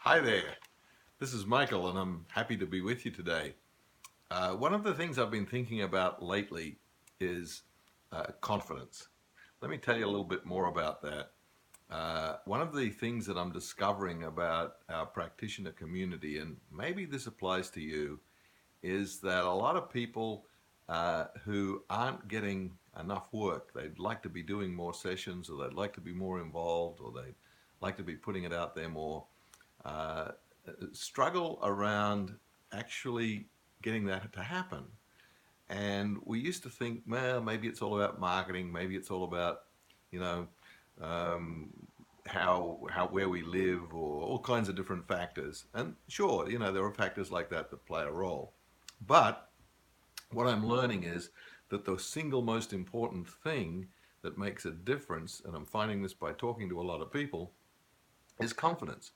Hi there, this is Michael, and I'm happy to be with you today. One of the things I've been thinking about lately is confidence. Let me tell you a little bit more about that. One of the things that I'm discovering about our practitioner community, and maybe this applies to you, is that a lot of people who aren't getting enough work, they'd like to be doing more sessions, or they'd like to be more involved, or they'd like to be putting it out there more, uh, struggle around actually getting that to happen. And we used to think, well, maybe it's all about marketing, maybe it's all about, you know, um, how where we live, or all kinds of different factors. And sure, there are factors like that that play a role. But what I'm learning is that the single most important thing that makes a difference, and I'm finding this by talking to a lot of people, is confidence.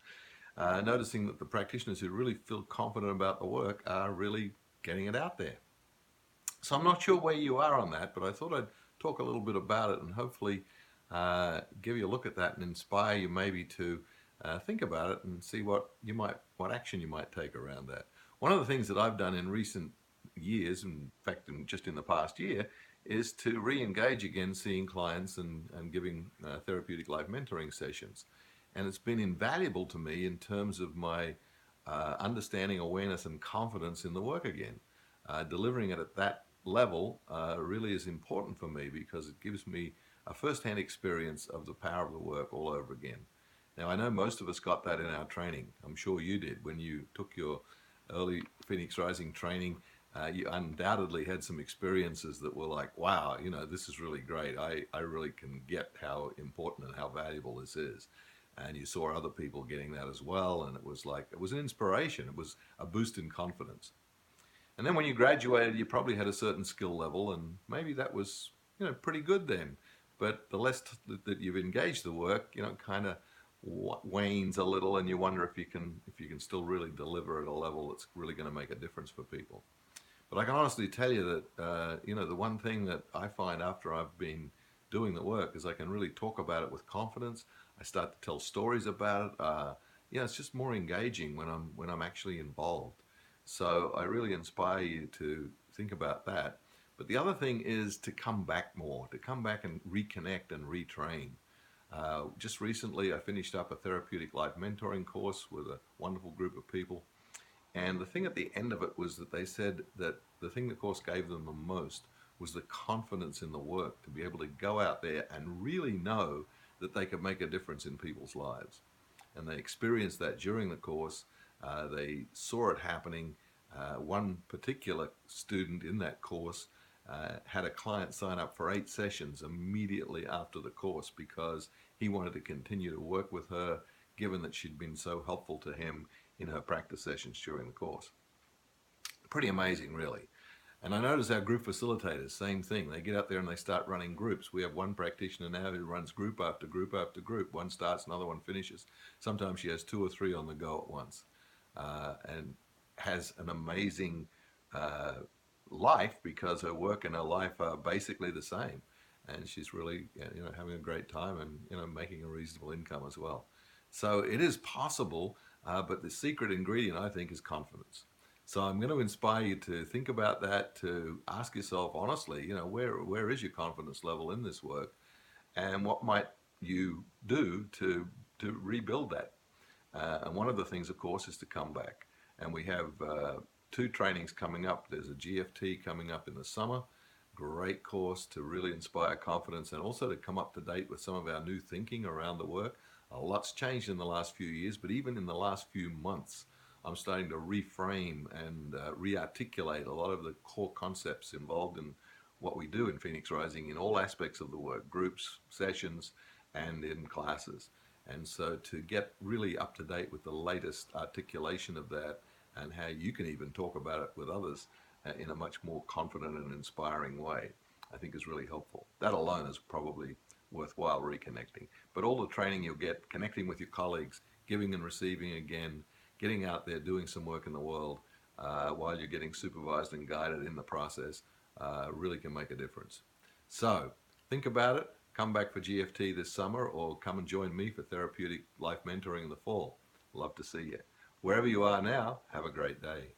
Noticing that the practitioners who really feel confident about the work are really getting it out there. So I'm not sure where you are on that, but I thought I'd talk a little bit about it and hopefully give you a look at that and inspire you maybe to think about it and see what action you might take around that. One of the things that I've done in recent years, in fact, just in the past year, is to re-engage again, seeing clients and giving therapeutic life mentoring sessions. And it's been invaluable to me in terms of my understanding, awareness, and confidence in the work again. Delivering it at that level really is important for me because it gives me a first-hand experience of the power of the work all over again. Now, I know most of us got that in our training. I'm sure you did when you took your early Phoenix Rising training. You undoubtedly had some experiences that were like, wow, this is really great. I really can get how important and how valuable this is. And you saw other people getting that as well. And it was an inspiration. It was a boost in confidence. And then when you graduated, you probably had a certain skill level, and maybe that was, pretty good then. But the less that you've engaged the work, kind of wanes a little, and you wonder if you can still really deliver at a level that's really going to make a difference for people. But I can honestly tell you that, the one thing that I find after I've been doing the work is I can really talk about it with confidence. I start to tell stories about it. It's just more engaging when I'm actually involved. So I really inspire you to think about that. But the other thing is to come back more, to come back and reconnect and retrain. Just recently, I finished up a therapeutic life mentoring course with a wonderful group of people, and the thing at the end of it was that they said that the thing the course gave them the most was the confidence in the work to be able to go out there and really know that they could make a difference in people's lives. And they experienced that during the course. They saw it happening. One particular student in that course had a client sign up for 8 sessions immediately after the course because he wanted to continue to work with her, given that she'd been so helpful to him in her practice sessions during the course. Pretty amazing, really. And I notice our group facilitators, same thing. They get out there and they start running groups. We have one practitioner now who runs group after group after group. One starts, another one finishes. Sometimes she has 2 or 3 on the go at once, and has an amazing uh, life because her work and her life are basically the same. And she's really, having a great time and making a reasonable income as well. So it is possible, but the secret ingredient, I think, is confidence. So I'm going to inspire you to think about that, to ask yourself honestly, where is your confidence level in this work, and what might you do to rebuild that? And one of the things, of course, is to come back. And we have 2 trainings coming up. There's a GFT coming up in the summer. Great course to really inspire confidence and also to come up to date with some of our new thinking around the work. A lot's changed in the last few years, but even in the last few months, I'm starting to reframe and re-articulate a lot of the core concepts involved in what we do in Phoenix Rising in all aspects of the work, groups, sessions, and in classes. And so to get really up to date with the latest articulation of that and how you can even talk about it with others in a much more confident and inspiring way, I think is really helpful. That alone is probably worthwhile reconnecting. But all the training you'll get, connecting with your colleagues, giving and receiving again, getting out there, doing some work in the world while you're getting supervised and guided in the process really can make a difference. So think about it. Come back for GFT this summer or come and join me for therapeutic life mentoring in the fall. Love to see you. Wherever you are now, have a great day.